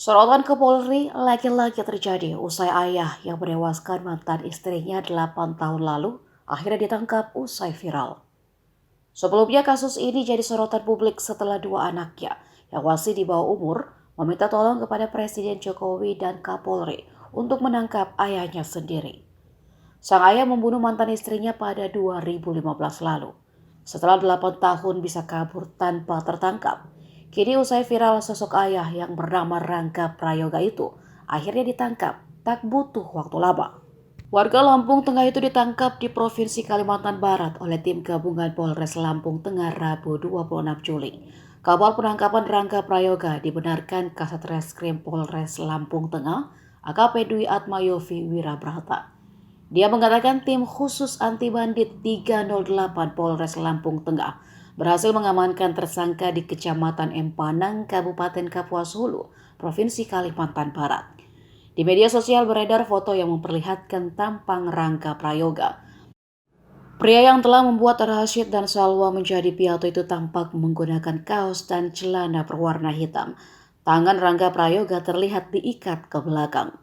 Sorotan ke Polri lagi-lagi terjadi usai ayah yang menewaskan mantan istrinya 8 tahun lalu akhirnya ditangkap usai viral. Sebelumnya kasus ini jadi sorotan publik setelah dua anaknya yang masih di bawah umur meminta tolong kepada Presiden Jokowi dan Kapolri untuk menangkap ayahnya sendiri. Sang ayah membunuh mantan istrinya pada 2015 lalu. Setelah 8 tahun bisa kabur tanpa tertangkap. Kini usai viral sosok ayah yang bernama Rangga Prayoga itu akhirnya ditangkap tak butuh waktu lama. Warga Lampung Tengah itu ditangkap di Provinsi Kalimantan Barat oleh tim gabungan Polres Lampung Tengah Rabu 26 Juli. Kabar penangkapan Rangga Prayoga dibenarkan Kasat Reskrim Polres Lampung Tengah AKP Dwi Atmayovi Wirabrata. Dia mengatakan tim khusus anti bandit 308 Polres Lampung Tengah berhasil mengamankan tersangka di Kecamatan Empanang, Kabupaten Kapuas Hulu, Provinsi Kalimantan Barat. Di media sosial beredar foto yang memperlihatkan tampang Rangga Prayoga. Pria yang telah membuat Rashid dan Salwa menjadi piatu itu tampak menggunakan kaos dan celana berwarna hitam. Tangan Rangga Prayoga terlihat diikat ke belakang.